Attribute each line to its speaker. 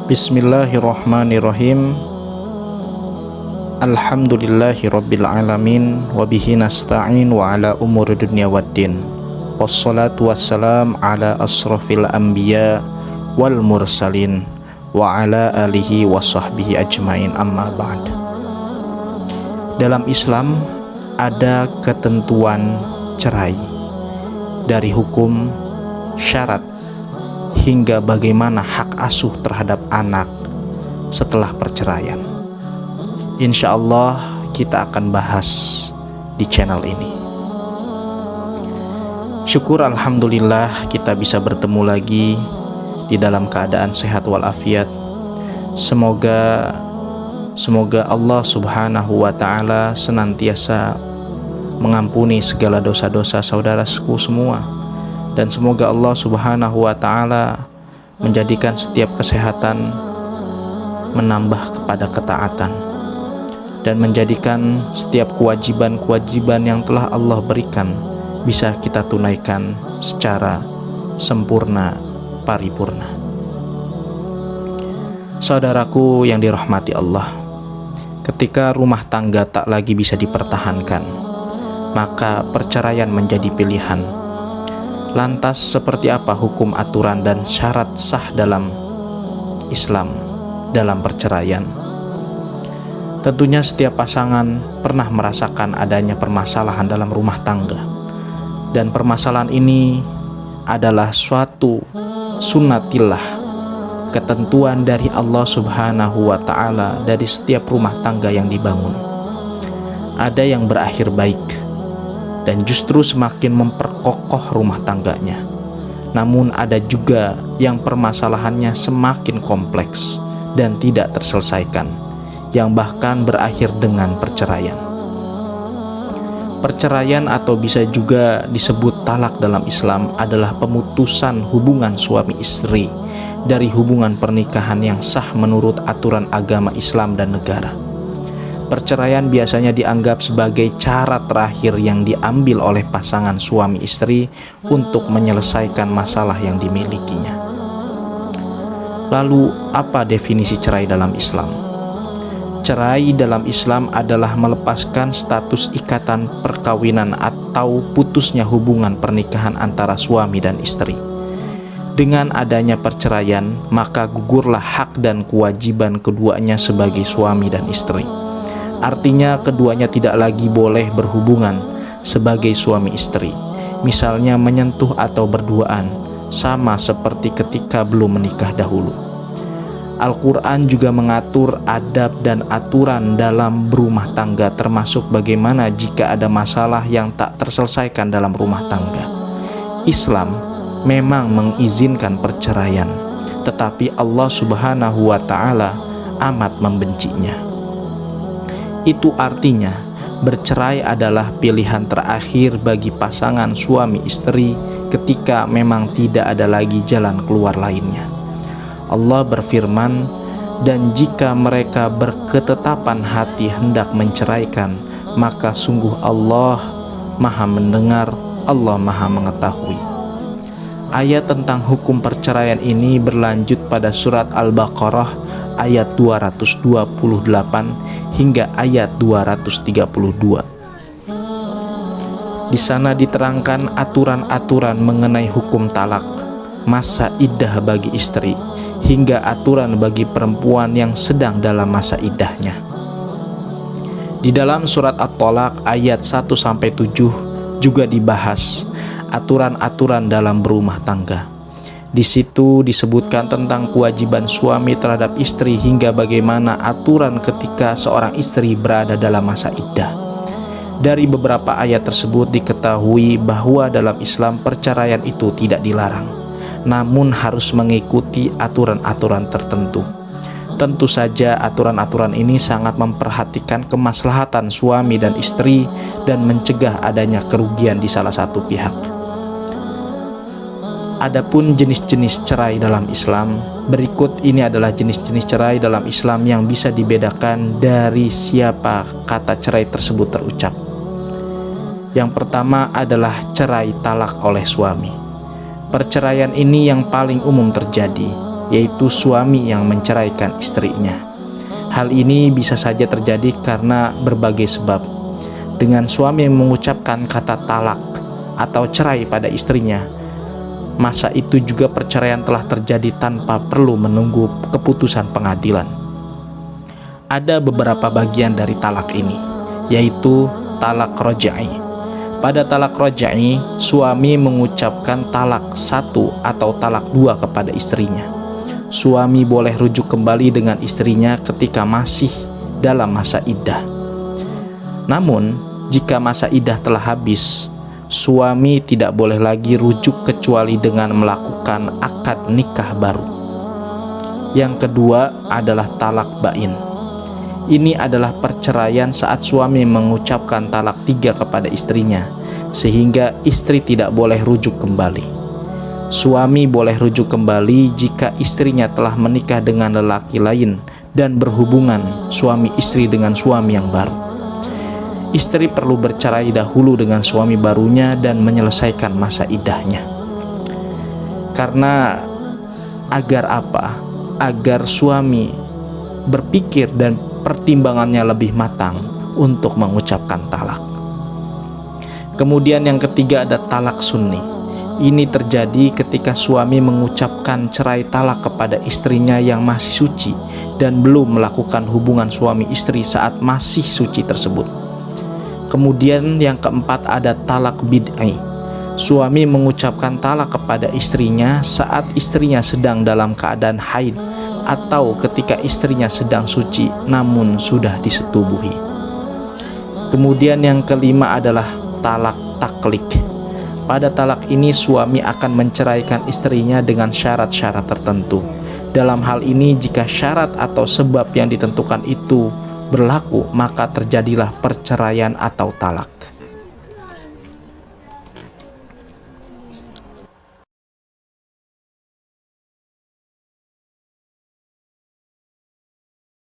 Speaker 1: Bismillahirrahmanirrahim. Alhamdulillahirabbil alamin wa bihi nasta'in wa ala umuri dunya waddin. Wassalatu wassalam ala asrafil anbiya wal mursalin wa ala alihi wa sahbihi ajmain, amma ba'd. Dalam Islam ada ketentuan cerai, dari hukum, syarat, hingga bagaimana hak asuh terhadap anak setelah perceraian. Insya Allah kita akan bahas di channel ini. Syukur alhamdulillah kita bisa bertemu lagi di dalam keadaan sehat walafiat. Semoga Allah subhanahu wa ta'ala senantiasa mengampuni segala dosa-dosa saudaraku semua. Dan semoga Allah subhanahu wa ta'ala menjadikan setiap kesehatan menambah kepada ketaatan, dan menjadikan setiap kewajiban-kewajiban yang telah Allah berikan bisa kita tunaikan secara sempurna, paripurna. Saudaraku yang dirahmati Allah, ketika rumah tangga tak lagi bisa dipertahankan, maka perceraian menjadi pilihan. Lantas seperti apa hukum, aturan, dan syarat sah dalam Islam dalam perceraian? Tentunya setiap pasangan pernah merasakan adanya permasalahan dalam rumah tangga, dan permasalahan ini adalah suatu sunnatillah, ketentuan dari Allah subhanahu wa ta'ala dari setiap rumah tangga yang dibangun. Ada yang berakhir baik dan justru semakin memperkokoh rumah tangganya. Namun ada juga yang permasalahannya semakin kompleks dan tidak terselesaikan, yang bahkan berakhir dengan perceraian. Perceraian atau bisa juga disebut talak dalam Islam adalah pemutusan hubungan suami istri dari hubungan pernikahan yang sah menurut aturan agama Islam dan negara. Perceraian biasanya dianggap sebagai cara terakhir yang diambil oleh pasangan suami istri untuk menyelesaikan masalah yang dimilikinya. Lalu, apa definisi cerai dalam Islam? Cerai dalam Islam adalah melepaskan status ikatan perkawinan atau putusnya hubungan pernikahan antara suami dan istri. Dengan adanya perceraian, maka gugurlah hak dan kewajiban keduanya sebagai suami dan istri. Artinya keduanya tidak lagi boleh berhubungan sebagai suami istri, misalnya menyentuh atau berduaan, sama seperti ketika belum menikah dahulu. Al-Quran juga mengatur adab dan aturan dalam berumah tangga, termasuk bagaimana jika ada masalah yang tak terselesaikan dalam rumah tangga. Islam memang mengizinkan perceraian, tetapi Allah subhanahu wa ta'ala amat membencinya. Itu artinya bercerai adalah pilihan terakhir bagi pasangan suami istri ketika memang tidak ada lagi jalan keluar lainnya. Allah berfirman, "Dan jika mereka berketetapan hati hendak menceraikan, maka sungguh Allah Maha mendengar, Allah Maha mengetahui." Ayat tentang hukum perceraian ini berlanjut pada surat Al-Baqarah ayat 228 hingga ayat 232. Di sana diterangkan aturan-aturan mengenai hukum talak, masa iddah bagi istri, hingga aturan bagi perempuan yang sedang dalam masa iddahnya. Di dalam surat At-Thalaq ayat 1-7 juga dibahas aturan-aturan dalam berumah tangga. Di situ disebutkan tentang kewajiban suami terhadap istri hingga bagaimana aturan ketika seorang istri berada dalam masa iddah. Dari beberapa ayat tersebut diketahui bahwa dalam Islam perceraian itu tidak dilarang, namun harus mengikuti aturan-aturan tertentu. Tentu saja aturan-aturan ini sangat memperhatikan kemaslahatan suami dan istri dan mencegah adanya kerugian di salah satu pihak. Adapun jenis-jenis cerai dalam Islam, berikut ini adalah jenis-jenis cerai dalam Islam yang bisa dibedakan dari siapa kata cerai tersebut terucap. Yang pertama adalah cerai talak oleh suami. Perceraian ini yang paling umum terjadi, yaitu suami yang menceraikan istrinya. Hal ini bisa saja terjadi karena berbagai sebab. Dengan suami yang mengucapkan kata talak atau cerai pada istrinya, masa itu juga perceraian telah terjadi tanpa perlu menunggu keputusan pengadilan. Ada beberapa bagian dari talak ini, yaitu talak raj'i. Pada talak raj'i, suami mengucapkan talak 1 atau talak 2 kepada istrinya. Suami boleh rujuk kembali dengan istrinya ketika masih dalam masa iddah. Namun, jika masa iddah telah habis, suami tidak boleh lagi rujuk kecuali dengan melakukan akad nikah baru. Yang kedua adalah talak bain. Ini adalah perceraian saat suami mengucapkan talak 3 kepada istrinya, sehingga istri tidak boleh rujuk kembali. Suami boleh rujuk kembali jika istrinya telah menikah dengan lelaki lain dan berhubungan suami istri dengan suami yang baru. Istri perlu bercerai dahulu dengan suami barunya dan menyelesaikan masa iddahnya. Karena agar apa? Agar suami berpikir dan pertimbangannya lebih matang untuk mengucapkan talak. Kemudian yang ketiga ada talak sunni. Ini terjadi ketika suami mengucapkan cerai talak kepada istrinya yang masih suci dan belum melakukan hubungan suami istri saat masih suci tersebut. Kemudian yang keempat ada talak bid'i. Suami mengucapkan talak kepada istrinya saat istrinya sedang dalam keadaan haid atau ketika istrinya sedang suci namun sudah disetubuhi. Kemudian yang kelima adalah talak taklik. Pada talak ini suami akan menceraikan istrinya dengan syarat-syarat tertentu. Dalam hal ini jika syarat atau sebab yang ditentukan itu berlaku, maka terjadilah perceraian atau talak.